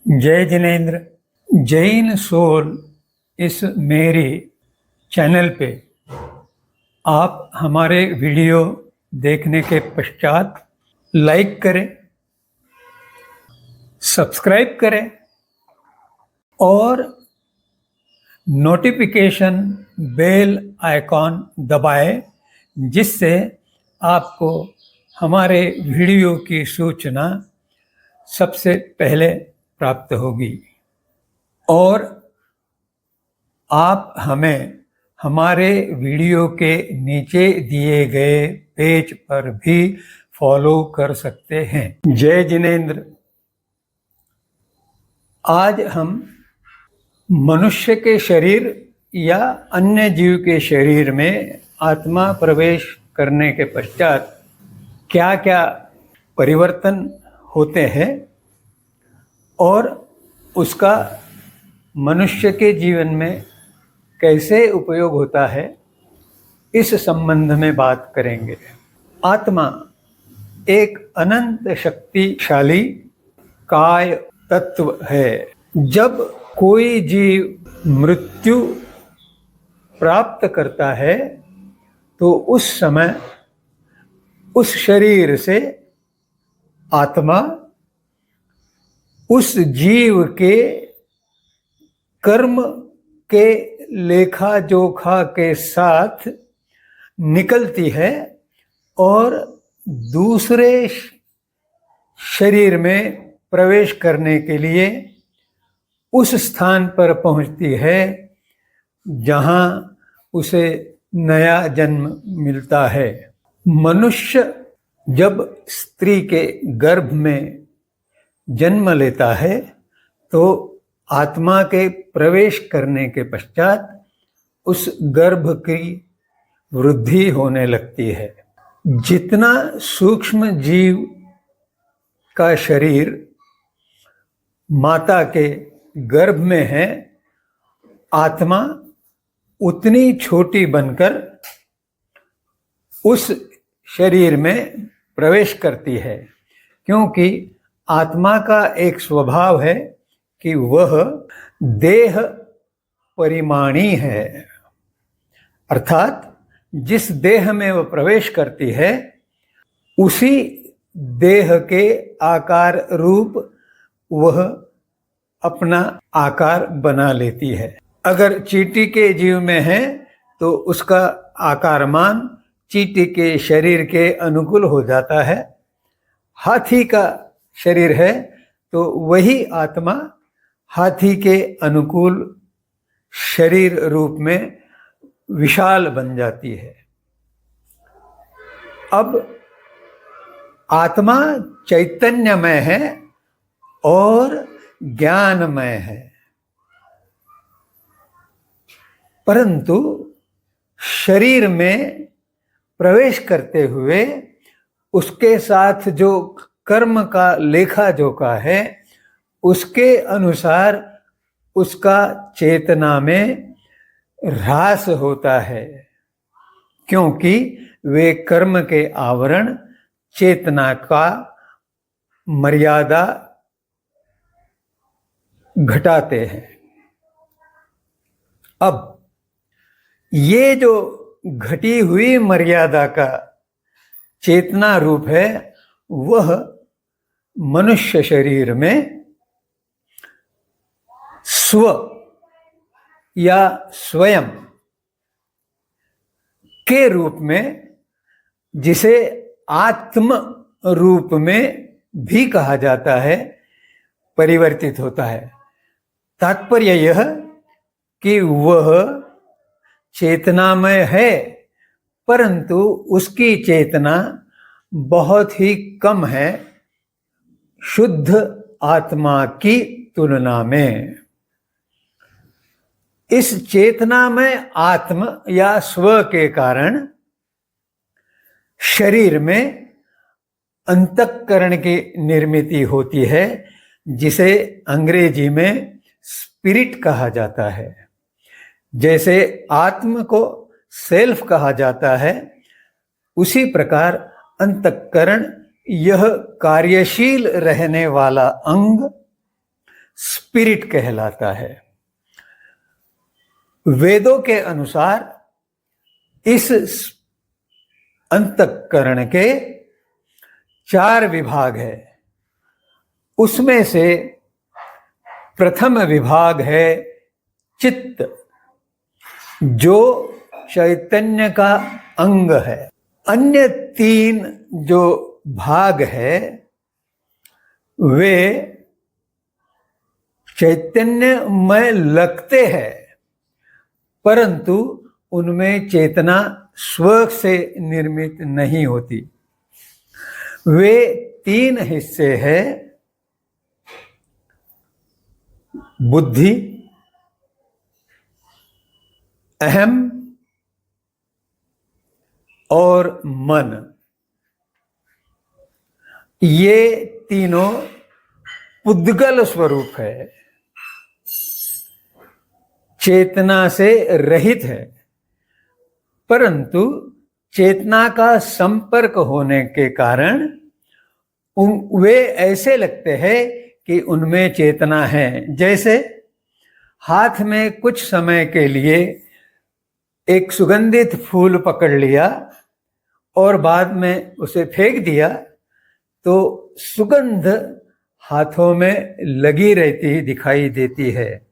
जय जिनेन्द्र। जैन सोल इस मेरे चैनल पे आप हमारे वीडियो देखने के पश्चात लाइक करें, सब्सक्राइब करें और नोटिफिकेशन बेल आइकॉन दबाएं, जिससे आपको हमारे वीडियो की सूचना सबसे पहले प्राप्त होगी। और आप हमें हमारे वीडियो के नीचे दिए गए पेज पर भी फॉलो कर सकते हैं। जय जिनेन्द्र। आज हम मनुष्य के शरीर या अन्य जीव के शरीर में आत्मा प्रवेश करने के पश्चात क्या क्या परिवर्तन होते हैं और उसका मनुष्य के जीवन में कैसे उपयोग होता है, इस संबंध में बात करेंगे। आत्मा एक अनंत शक्तिशाली काय तत्व है। जब कोई जीव मृत्यु प्राप्त करता है तो उस समय उस शरीर से आत्मा उस जीव के कर्म के लेखा जोखा के साथ निकलती है और दूसरे शरीर में प्रवेश करने के लिए उस स्थान पर पहुंचती है जहां उसे नया जन्म मिलता है। मनुष्य जब स्त्री के गर्भ में जन्म लेता है तो आत्मा के प्रवेश करने के पश्चात उस गर्भ की वृद्धि होने लगती है। जितना सूक्ष्म जीव का शरीर माता के गर्भ में है, आत्मा उतनी छोटी बनकर उस शरीर में प्रवेश करती है, क्योंकि आत्मा का एक स्वभाव है कि वह देह परिमाणी है। अर्थात जिस देह में वह प्रवेश करती है उसी देह के आकार रूप वह अपना आकार बना लेती है। अगर चींटी के जीव में है तो उसका आकारमान चींटी के शरीर के अनुकूल हो जाता है। हाथी का शरीर है तो वही आत्मा हाथी के अनुकूल शरीर रूप में विशाल बन जाती है। अब आत्मा चैतन्यमय है और ज्ञानमय है, परंतु शरीर में प्रवेश करते हुए उसके साथ जो कर्म का लेखा जोखा है उसके अनुसार उसका चेतना में ह्रास होता है, क्योंकि वे कर्म के आवरण चेतना का मर्यादा घटाते हैं। अब ये जो घटी हुई मर्यादा का चेतना रूप है वह मनुष्य शरीर में स्व या स्वयं के रूप में, जिसे आत्म रूप में भी कहा जाता है, परिवर्तित होता है। तात्पर्य यह कि वह चेतनामय है, परंतु उसकी चेतना बहुत ही कम है शुद्ध आत्मा की तुलना में। इस चेतना में आत्म या स्व के कारण शरीर में अंतःकरण की निर्मिति होती है, जिसे अंग्रेजी में स्पिरिट कहा जाता है। जैसे आत्म को सेल्फ कहा जाता है, उसी प्रकार अंतःकरण यह कार्यशील रहने वाला अंग स्पिरिट कहलाता है। वेदों के अनुसार इस अंतःकरण के 4 विभाग है। उसमें से प्रथम विभाग है चित्त, जो चैतन्य का अंग है। अन्य 3 जो भाग है वे चैतन्य में लगते हैं, परंतु उनमें चेतना स्व से निर्मित नहीं होती। वे 3 हिस्से हैं, बुद्धि, अहम और मन। ये तीनों पुद्गल स्वरूप है, चेतना से रहित है, परंतु चेतना का संपर्क होने के कारण वे ऐसे लगते हैं कि उनमें चेतना है। जैसे हाथ में कुछ समय के लिए एक सुगंधित फूल पकड़ लिया और बाद में उसे फेंक दिया, तो सुगंध हाथों में लगी रहती दिखाई देती है।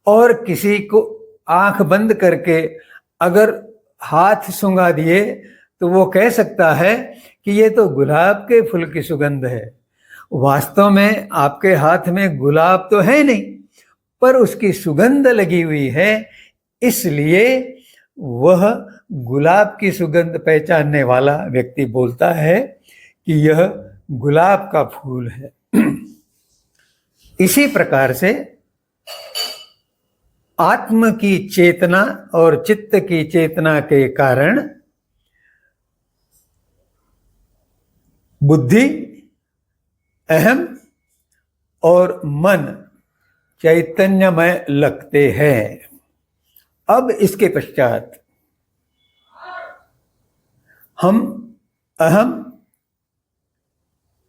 और किसी को आंख बंद करके अगर हाथ सूंघा दिए तो वो कह सकता है कि ये तो गुलाब के फूल की सुगंध है। वास्तव में आपके हाथ में गुलाब तो है नहीं, पर उसकी सुगंध लगी हुई है, इसलिए वह गुलाब की सुगंध पहचानने वाला व्यक्ति बोलता है कि यह गुलाब का फूल है। इसी प्रकार से आत्म की चेतना और चित्त की चेतना के कारण बुद्धि, अहम और मन चैतन्य में लगते हैं। अब इसके पश्चात हम अहम,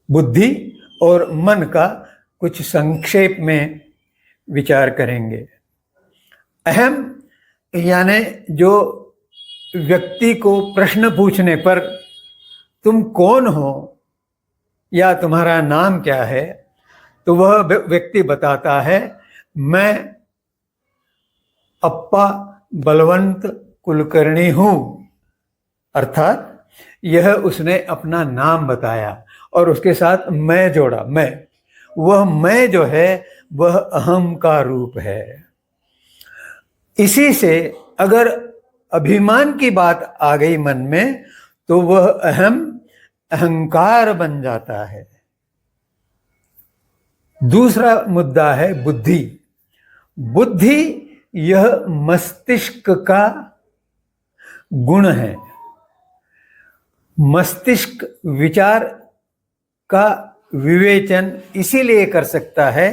बुद्धि और मन का कुछ संक्षेप में विचार करेंगे। अहम यानी जो व्यक्ति को प्रश्न पूछने पर तुम कौन हो या तुम्हारा नाम क्या है, तो वह व्यक्ति बताता है मैं अप्पा बलवंत कुलकर्णी हूँ। अर्थात यह उसने अपना नाम बताया और उसके साथ मैं जोड़ा। वह मैं जो है वह अहम का रूप है। इसी से अगर अभिमान की बात आ गई मन में तो वह अहंकार बन जाता है। दूसरा मुद्दा है बुद्धि। बुद्धि यह मस्तिष्क का गुण है। मस्तिष्क विचार का विवेचन इसीलिए कर सकता है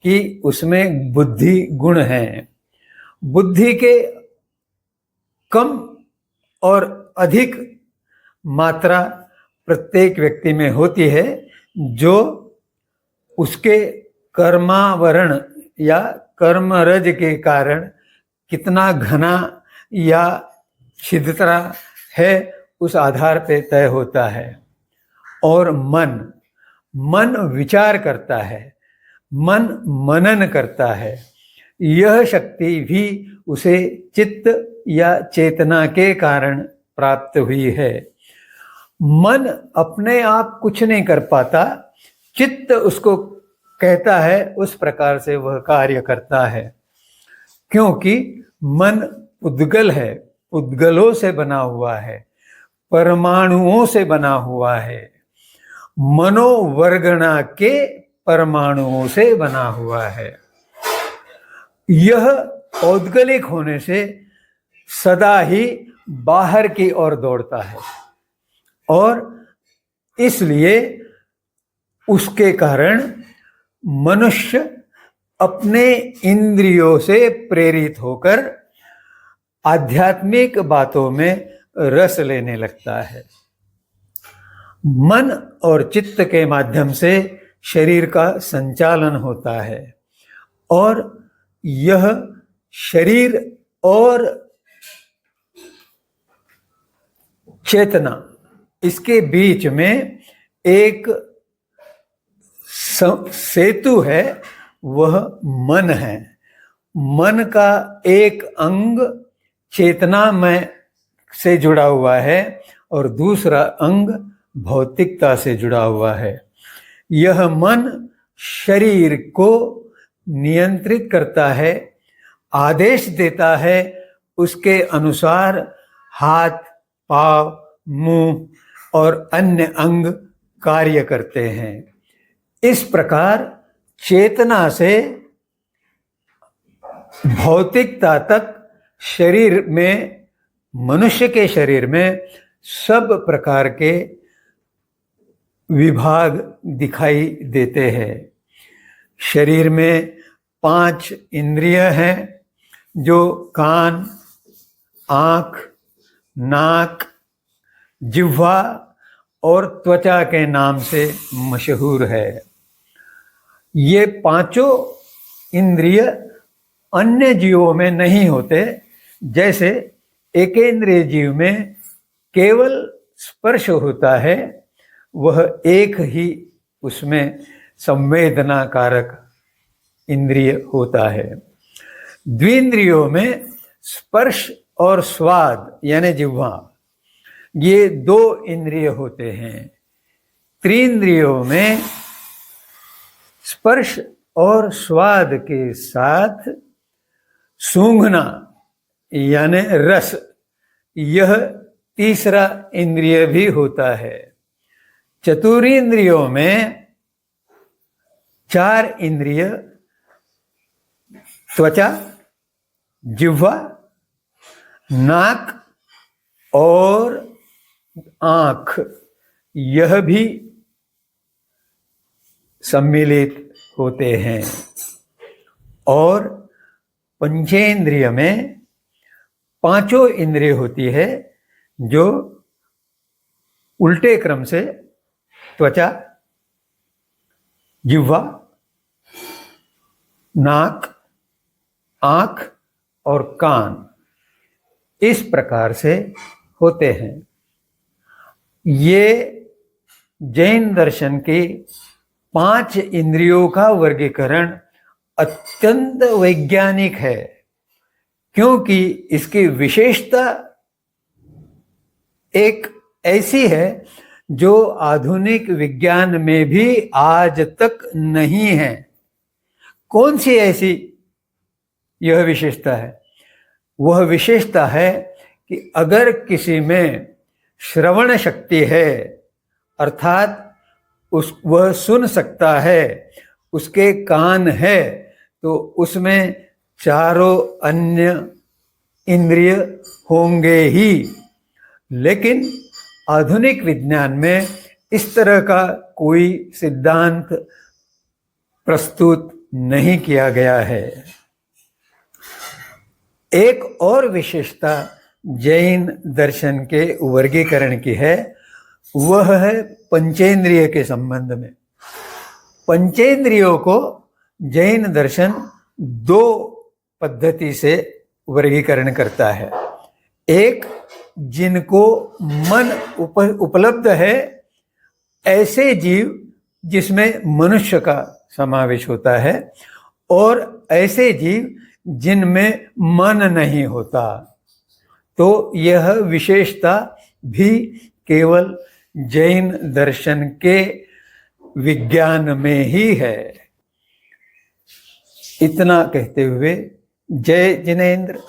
कि उसमें बुद्धि गुण है। बुद्धि के कम और अधिक मात्रा प्रत्येक व्यक्ति में होती है, जो उसके कर्मावरण या कर्मरज के कारण कितना घना या छिद्रता है उस आधार पे तय होता है। और मन विचार करता है, मन मनन करता है। यह शक्ति भी उसे चित्त या चेतना के कारण प्राप्त हुई है। मन अपने आप कुछ नहीं कर पाता, चित्त उसको कहता है, उस प्रकार से वह कार्य करता है। क्योंकि मन उद्गल है, उद्गलों से बना हुआ है, परमाणुओं से बना हुआ है, मनोवर्गणा के परमाणुओं से बना हुआ है। यह औद्गलिक होने से सदा ही बाहर की ओर दौड़ता है और इसलिए उसके कारण मनुष्य अपने इंद्रियों से प्रेरित होकर आध्यात्मिक बातों में रस लेने लगता है। मन और चित्त के माध्यम से शरीर का संचालन होता है। और यह शरीर और चेतना, इसके बीच में एक सेतु है, वह मन है। मन का एक अंग चेतना में से जुड़ा हुआ है और दूसरा अंग भौतिकता से जुड़ा हुआ है। यह मन शरीर को नियंत्रित करता है, आदेश देता है, उसके अनुसार हाथ, पाँव, मुंह और अन्य अंग कार्य करते हैं। इस प्रकार चेतना से भौतिकता तक शरीर में, मनुष्य के शरीर में सब प्रकार के विभाग दिखाई देते हैं। शरीर में 5 इंद्रिय हैं जो कान, आँख, नाक, जिह्वा और त्वचा के नाम से मशहूर है। ये 5 इंद्रिय अन्य जीवों में नहीं होते। जैसे एकेंद्रिय जीव में केवल स्पर्श होता है, वह एक ही उसमें संवेदना कारक इंद्रिय होता है। द्विंद्रियों में स्पर्श और स्वाद यानी जिह्वा, ये 2 इंद्रिय होते हैं। त्रिंद्रियों में स्पर्श और स्वाद के साथ सूंघना यानी रस, यह तीसरा इंद्रिय भी होता है। चतुरिंद्रियों में 4 इंद्रिय, त्वचा, जिह्वा, नाक और आँख, यह भी सम्मिलित होते हैं। और पंचेंद्रिय में 5 इंद्रिय होती है जो उल्टे क्रम से त्वचा, जिह्वा, नाक, आँख और कान इस प्रकार से होते हैं। ये जैन दर्शन के 5 इंद्रियों का वर्गीकरण अत्यंत वैज्ञानिक है, क्योंकि इसकी विशेषता एक ऐसी है जो आधुनिक विज्ञान में भी आज तक नहीं है। कौन सी ऐसी यह विशेषता है? वह विशेषता है कि अगर किसी में श्रवण शक्ति है, अर्थात वह सुन सकता है, उसके कान है, तो उसमें चारों अन्य इंद्रिय होंगे ही। लेकिन आधुनिक विज्ञान में इस तरह का कोई सिद्धांत प्रस्तुत नहीं किया गया है। एक और विशेषता जैन दर्शन के वर्गीकरण की है, वह है पंचेंद्रिय के संबंध में। पंचेंद्रियों को जैन दर्शन 2 पद्धति से वर्गीकरण करता है। एक, जिनको मन उपलब्ध है, ऐसे जीव जिसमें मनुष्य का समावेश होता है, और ऐसे जीव जिनमें मन नहीं होता। तो यह विशेषता भी केवल जैन दर्शन के विज्ञान में ही है। इतना कहते हुए जय जिनेंद्र।